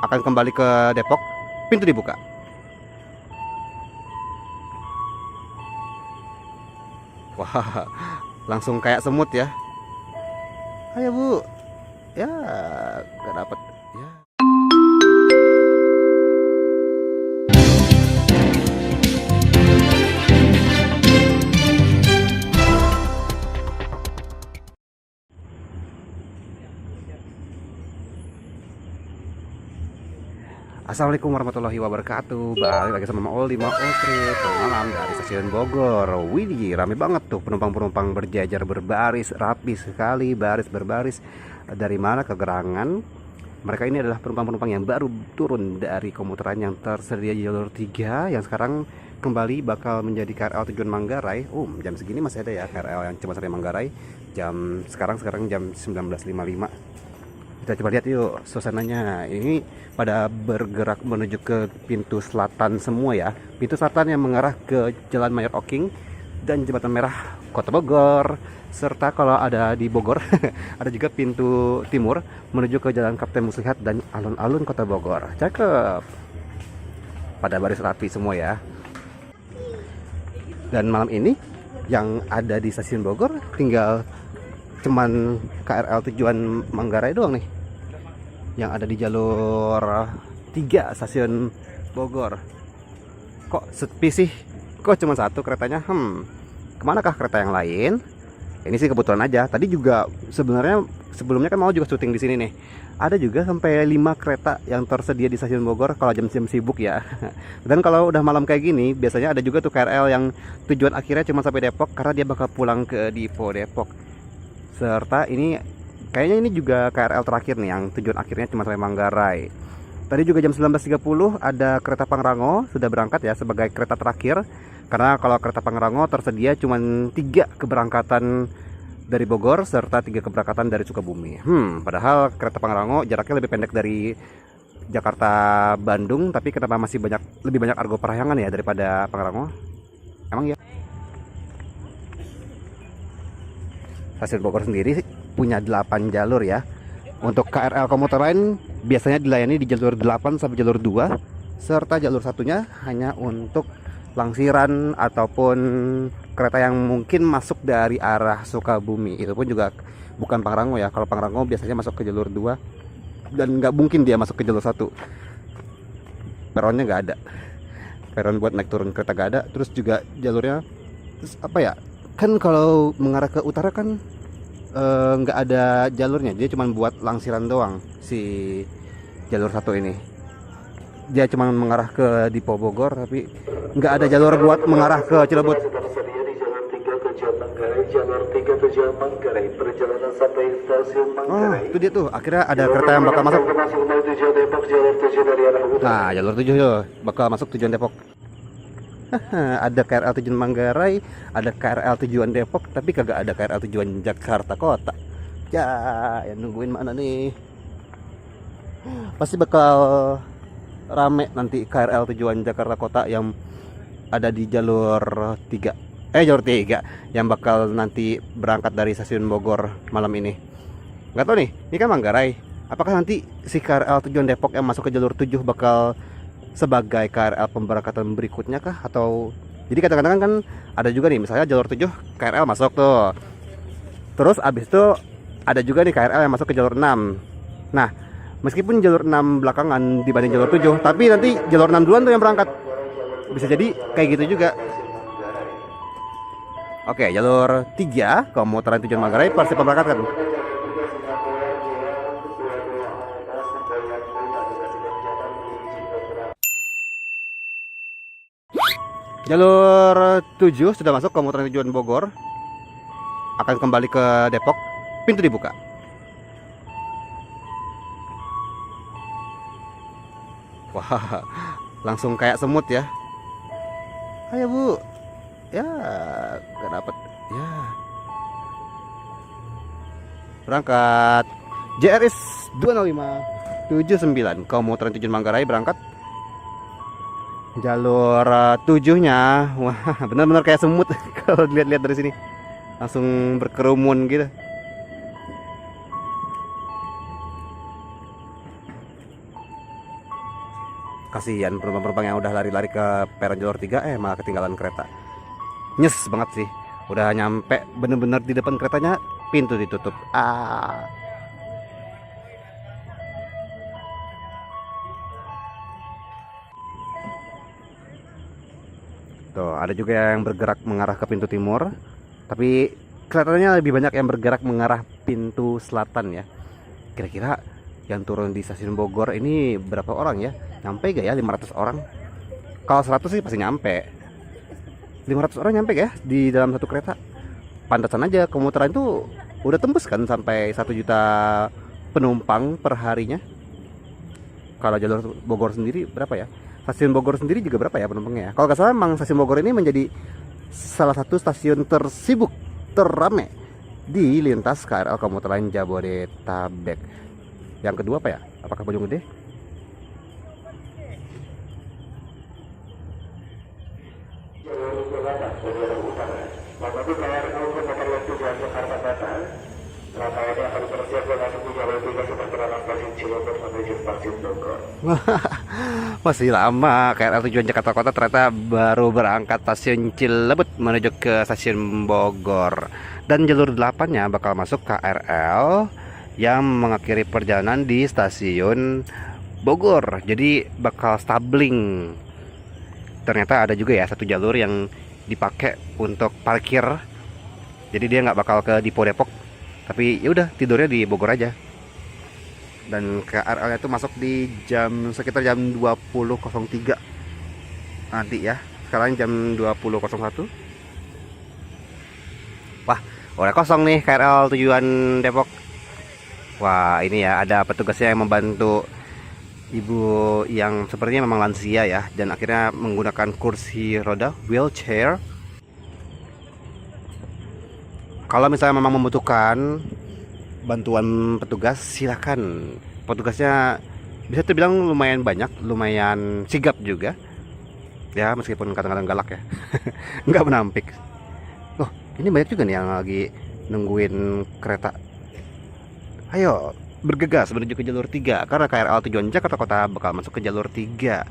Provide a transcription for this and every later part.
akan kembali ke Depok, pintu dibuka. Wah, langsung kayak semut ya. Ayo Bu, ya gak dapet ya. Assalamualaikum warahmatullahi wabarakatuh. Balik lagi sama Maul di Maul Trip malam dari stasiun Bogor. Widih, rame banget tuh penumpang-penumpang berjajar berbaris, rapi sekali, baris berbaris. Dari mana kegerangan? Mereka ini adalah penumpang-penumpang yang baru turun dari komuteran yang tersedia di jalur 3 yang sekarang kembali bakal menjadi KRL tujuan Manggarai. Jam segini masih ada ya KRL yang cuma sampai Manggarai. Sekarang jam 19.55. Kita coba lihat yuk suasananya. Ini pada bergerak menuju ke pintu selatan semua ya. Pintu selatan yang mengarah ke Jalan Mayor Oking dan Jembatan Merah Kota Bogor. Serta kalau ada di Bogor ada juga pintu timur menuju ke Jalan Kapten Muslihat dan alun-alun Kota Bogor. Cakep. Pada baris rapi semua ya. Dan malam ini yang ada di stasiun Bogor tinggal cuman KRL tujuan Manggarai doang nih yang ada di jalur 3 stasiun Bogor. Kok sepi sih? Kok cuma satu keretanya? Kemanakah kereta yang lain? Ini sih kebetulan aja. Tadi juga sebenarnya sebelumnya kan mau juga syuting di sini nih. Ada juga sampai 5 kereta yang tersedia di stasiun Bogor kalau jam-jam sibuk ya. Dan kalau udah malam kayak gini, biasanya ada juga tuh KRL yang tujuan akhirnya cuma sampai Depok karena dia bakal pulang ke Dipo Depok. Serta ini kayaknya ini juga KRL terakhir nih yang tujuan akhirnya cuma sampai Manggarai. Tadi juga jam 19.30 ada kereta Pangrango sudah berangkat ya sebagai kereta terakhir. Karena kalau kereta Pangrango tersedia cuma 3 keberangkatan dari Bogor serta 3 keberangkatan dari Sukabumi. Padahal kereta Pangrango jaraknya lebih pendek dari Jakarta Bandung, tapi kenapa masih lebih banyak argo parahyangan ya daripada Pangrango? Emang ya. Stasiun Bogor sendiri punya 8 jalur ya. Untuk KRL komuter lain biasanya dilayani di jalur 8 sampai jalur 2, serta jalur satunya hanya untuk langsiran ataupun kereta yang mungkin masuk dari arah Sukabumi. Itu pun juga bukan Pangrango ya. Kalau Pangrango biasanya masuk ke jalur 2 dan nggak mungkin dia masuk ke jalur 1. Peronnya nggak ada. Peron buat naik turun kereta nggak ada. Terus juga jalurnya apa ya? Kan kalau mengarah ke utara kan nggak ada jalurnya, dia cuma buat langsiran doang si jalur 1 ini. Dia cuma mengarah ke Dipo Bogor tapi nggak ada jalur buat mengarah ke Cilebut. Itu dia tuh akhirnya ada kereta yang bakal masuk. Nah, jalur 7 tuh bakal masuk tujuan Depok. Ada KRL tujuan Manggarai, ada KRL tujuan Depok, tapi kagak ada KRL tujuan Jakarta Kota. Ya, yang nungguin mana nih? Pasti bakal rame nanti KRL tujuan Jakarta Kota yang ada di jalur 3. Jalur 3 yang bakal nanti berangkat dari stasiun Bogor malam ini. Nggak tahu nih, ini kan Manggarai. Apakah nanti si KRL tujuan Depok yang masuk ke jalur 7 bakal sebagai KRL pemberangkatan berikutnya kah? Atau jadi kadang-kadang kan ada juga nih misalnya jalur 7 KRL masuk tuh. Terus abis itu ada juga nih KRL yang masuk ke jalur 6. Nah, meskipun jalur 6 belakangan dibanding jalur 7, tapi nanti jalur 6 duluan tuh yang berangkat. Bisa jadi kayak gitu juga. Oke, jalur 3 komuteran tujuan Manggarai pasti pemberangkatan. Jalur 7 sudah masuk komuter tujuan Bogor, akan kembali ke Depok, pintu dibuka. Wah, langsung kayak semut ya. Ayo Bu, ya gak dapet ya. Berangkat JRS 20579 komuter tujuan Manggarai berangkat. Jalur 7-nya, wah benar-benar kayak semut kalau dilihat-lihat dari sini, langsung berkerumun gitu. Kasihan penumpang-penumpang yang udah lari-lari ke peron jalur 3 malah ketinggalan kereta. Nyes banget sih. Udah nyampe bener-bener di depan keretanya, pintu ditutup. Tuh, ada juga yang bergerak mengarah ke pintu timur, tapi kelihatannya lebih banyak yang bergerak mengarah pintu selatan ya. Kira-kira yang turun di stasiun Bogor ini berapa orang ya? Nyampe gak ya 500 orang? Kalau 100 sih pasti nyampe. 500 orang nyampe gak ya di dalam satu kereta? Pantesan aja komuteran itu udah tembus kan sampai 1 juta penumpang per harinya. Kalau jalur Bogor sendiri berapa ya? Stasiun Bogor sendiri juga berapa ya penumpangnya? Kalau nggak salah memang stasiun Bogor ini menjadi salah satu stasiun tersibuk, terrame di lintas KRL komuter lain Jabodetabek. Yang kedua apa ya? Apakah Bojonggede? Masih lama. KRL tujuan Jakarta Kota ternyata baru berangkat stasiun Cilebut menuju ke stasiun Bogor. Dan jalur 8-nya bakal masuk KRL yang mengakhiri perjalanan di stasiun Bogor. Jadi bakal stabling. Ternyata ada juga ya satu jalur yang dipakai untuk parkir. Jadi dia nggak bakal ke Dipo Depok, tapi ya udah tidurnya di Bogor aja. Dan KRL itu masuk di sekitar jam 20.03 nanti ya. Sekarang jam 20.01. Wah, udah kosong nih KRL tujuan Depok. Wah, ini ya ada petugasnya yang membantu ibu yang sepertinya memang lansia ya, dan akhirnya menggunakan kursi roda, wheelchair. Kalau misalnya memang membutuhkan bantuan petugas, silakan. Petugasnya bisa terbilang lumayan banyak, lumayan sigap juga ya, meskipun kadang-kadang galak ya. Nggak menampik. Loh, ini banyak juga nih yang lagi nungguin kereta. Ayo bergegas menuju ke jalur 3 karena KRL tujuan Jakarta Kota bakal masuk ke jalur 3.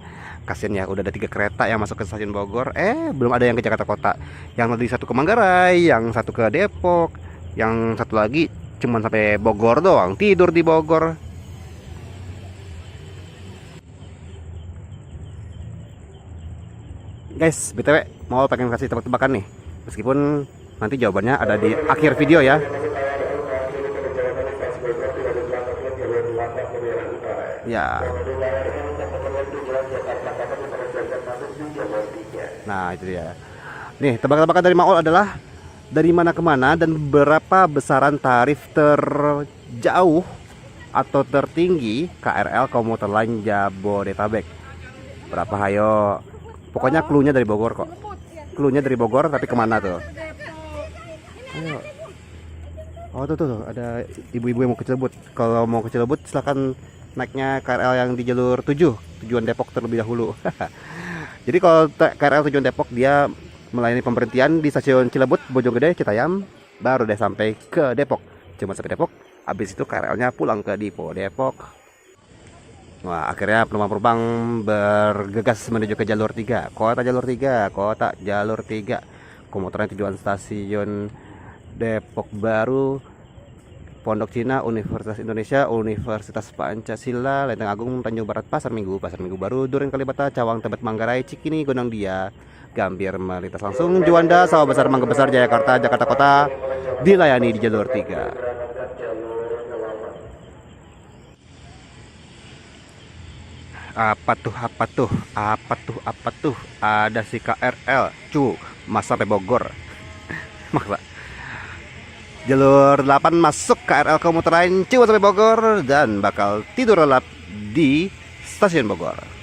Kasian ya, udah ada 3 kereta yang masuk ke stasiun Bogor, belum ada yang ke Jakarta Kota. Yang tadi satu ke Manggarai, yang satu ke Depok, yang satu lagi cuman sampai Bogor doang, tidur di Bogor. Guys, BTW mau pengen kasih tebak-tebakan nih, meskipun nanti jawabannya ada di akhir video ya. Ya. Nah, itu dia. Nih, tebak-tebakan dari Maul adalah dari mana ke mana dan berapa besaran tarif terjauh atau tertinggi KRL komuter lain Jabodetabek. Berapa, hayo? Pokoknya cluenya dari Bogor kok. Cluenya dari Bogor, tapi kemana tuh? Ayo. Oh, tuh ada ibu-ibu yang mau ke Cilebut. Kalau mau ke Cilebut silakan naiknya KRL yang di jalur 7 tujuan Depok terlebih dahulu. Jadi kalau KRL tujuan Depok dia melayani pemberhentian di stasiun Cilebut, Bojonggede, Citayam, baru deh sampai ke Depok. Cuma sampai Depok, habis itu KRL-nya pulang ke Dipo Depok. Wah, akhirnya penumpang-penumpang bergegas menuju ke jalur 3. Kota jalur 3, kota jalur 3. Komuteran tujuan stasiun Depok Baru, Pondok Cina, Universitas Indonesia, Universitas Pancasila, Lenteng Agung, Tanjung Barat, Pasar Minggu Baru, Duren Kalibata, Cawang, Tebet, Manggarai, Cikini, Gondang Dia, Gambir, melintas langsung Juanda, Sawah Besar, Mangga Besar, Jayakarta, Jakarta Kota, dilayani di jalur 3. Apa tuh? Ada si KRL, masa sampai Bogor. Maksa. Jalur 8 masuk KRL komuter lain sampai Bogor dan bakal tidur lelap di stasiun Bogor.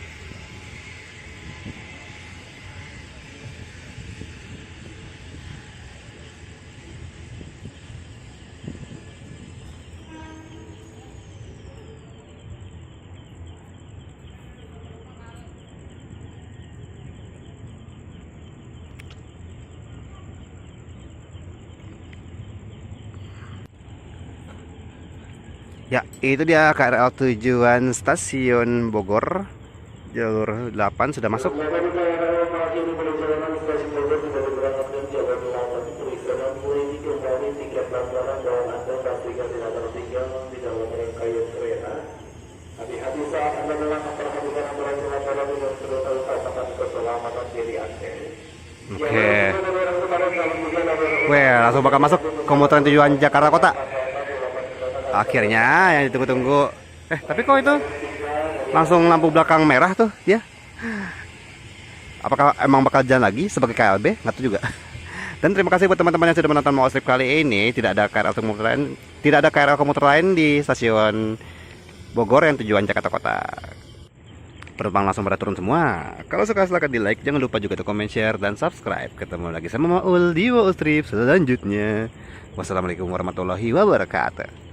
Ya, itu dia KRL tujuan stasiun Bogor. Jalur 8 sudah masuk. Oke. Weh, langsung bakal masuk komuter tujuan Jakarta Kota. Akhirnya yang ditunggu-tunggu. Tapi kok itu langsung lampu belakang merah tuh ya? Apakah emang bakal jalan lagi sebagai KLB? Nggak tahu juga. Dan terima kasih buat teman-teman yang sudah menonton Mau Trip kali ini. Tidak ada KRL komuter lain di stasiun Bogor yang tujuan Jakarta Kota. Penumpang langsung pada turun semua. Kalau suka silahkan di like. Jangan lupa juga untuk komen, share, dan subscribe. Ketemu lagi sama Maul di Mau Trip selanjutnya. Wassalamualaikum warahmatullahi wabarakatuh.